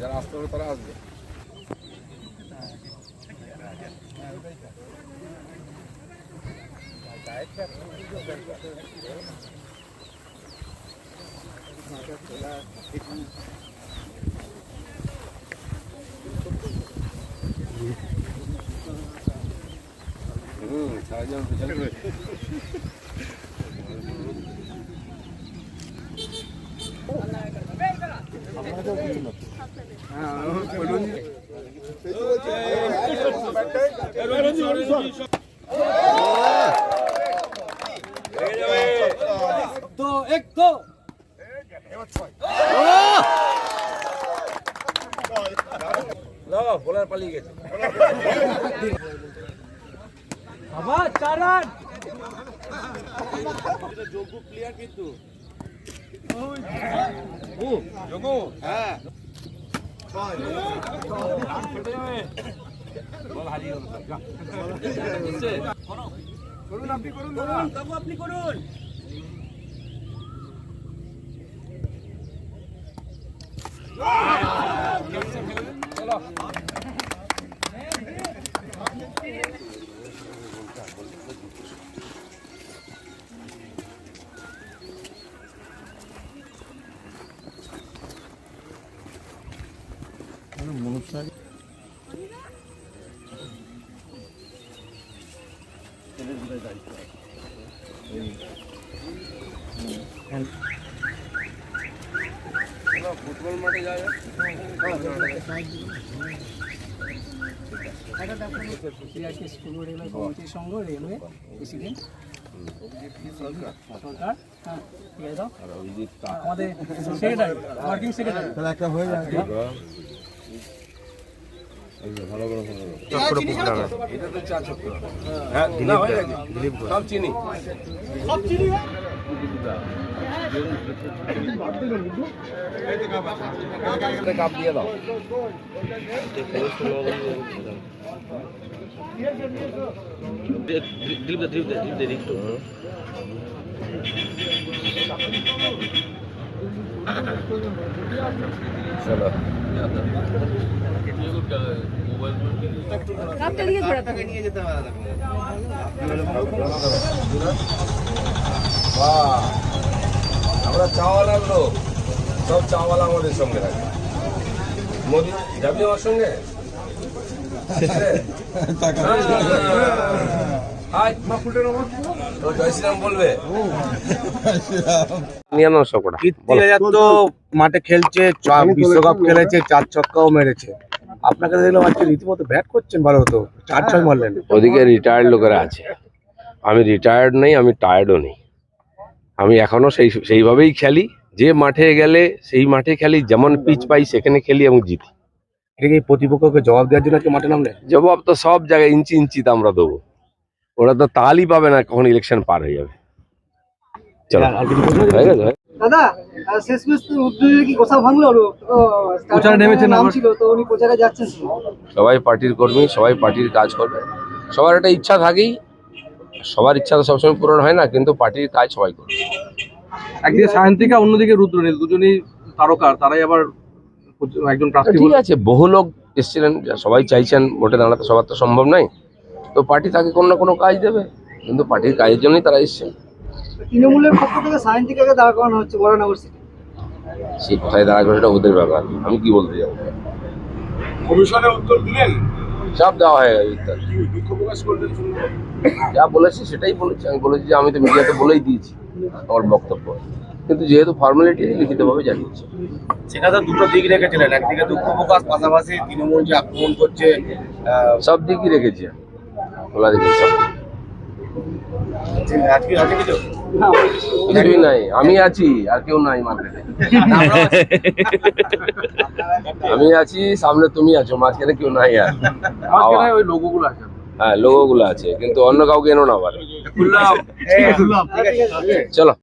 যারা আসতে হবে তারা আসবে। সারাজন পিছনে तो एक दो বোলার পালিয়ে গেছে। আবার 4 রান যোগ্য প্লেয়ার কিন্তু যোগু হ্যাঁ বল হারিয়ে গেল করুন আপনি করুন তবু আপনি করুন চলো মনুষ্য ফুটবল মাঠে যাবে স্কুল রেলওয়ে কমিটির সঙ্গে রেলওয়ে প্রেসিডেন্ট সরকার হ্যাঁ ঠিক আছে আমাদের সেক্রেটারি ওয়ার্কিং সেক্রেটারি একটা হয়ে যাবে ভালো করে এটা তো চা চক্র হ্যাঁ দিলীপ সব চিনি কাপ দিয়ে দাও চলো আমরা চাওয়ালার লোক সব চাওয়ালা আমাদের সঙ্গে থাকে মোদি যাবি আমার সঙ্গে জয় শ্রীরাম বলবে মাঠে খেলছে বিশ্বকাপ খেলেছে 4 ছক্কাও মেরেছে আপনাকে দেখলাম আজকে রীতিমতো ব্যাট করছেন ভালো হতো 4-6 মারলেন ওদিকে রিটায়ার্ড লোকেরা আছে আমি রিটায়ার্ড নেই আমি টায়ার্ডও নেই আমি এখনো সেইভাবেই খেলি যে মাঠে গেলে সেই মাঠে খেলি যেমন পিচ পাই সেখানে খেলি এবং জিতি এটাকে প্রতিপক্ষকে জবাব দেওয়ার জন্য কি মাঠে নামলে জবাব তো সব জায়গায় ইঞ্চি ইঞ্চিতে আমরা দেবো ওরা তো তালই পাবে না কখন ইলেকশন পার হয়ে যাবে চলো হয়ে গেছে দাদা শেষমেশ তো উদ্যোগে কি গোসা ভাঙলো প্রচারে নেমেছে নাম ছিল তো উনি প্রচারে যাচ্ছেন সবাই পার্টির কর্মী সবাই পার্টির কাজ করবে সবার একটা ইচ্ছা থাকেই সবার ইচ্ছা তো সবসময় পূরণ হয় না কিন্তু পার্টির কাজ সবাই করবে একদিকে সায়ন্তিকা অন্যদিকে রুদ্রনীল দুজনেই তারকা তারাই আবার একজন প্রার্থী ঠিক আছে বহু লোক এসেছিলেন সবাই চাইছেন ভোটে দাঁড়াতে সবার তো সম্ভব নয় তো পার্টি তাকে কোনো না কোনো কাজ দেবে কিন্তু পার্টির কাজের জন্যই তারা এসছেন তৃণমূলের পক্ষ থেকে সায়ন্তিকাকে দাঁড় করানো হচ্ছে বরানগর সিটি সে কোথায় দাঁড়া করে সেটা ওদের ব্যাপার আমি কি বলতে যাবো কমিশনের উত্তর দিলেন সব দেওয়া হয়ে গেছে দুঃখ প্রকাশ করলেন যা বলেছি সেটাই বলেছি আমি বলেছি যে আমি তো মিডিয়াতে বলেই দিয়েছি আমার বক্তব্য কিন্তু যেহেতু ফর্মালিটি লিখিতভাবে জানিয়েছি সেখানে দুটো দিক রেখেছিলেন একদিকে দুঃখ প্রকাশ পাশাপাশি তৃণমূল যে আক্রমণ করছে সব দিকই রেখেছি বলা রেখেছি সব কিছুই নাই আমি আছি আর কেউ নাই মার্কেটে আমি আছি সামনে তুমি আছো মাঝখানে কেউ নাই আর ওই লোগোগুলো আছে হ্যাঁ লোগোগুলো আছে কিন্তু অন্য কাউকে এনো না আবার চলো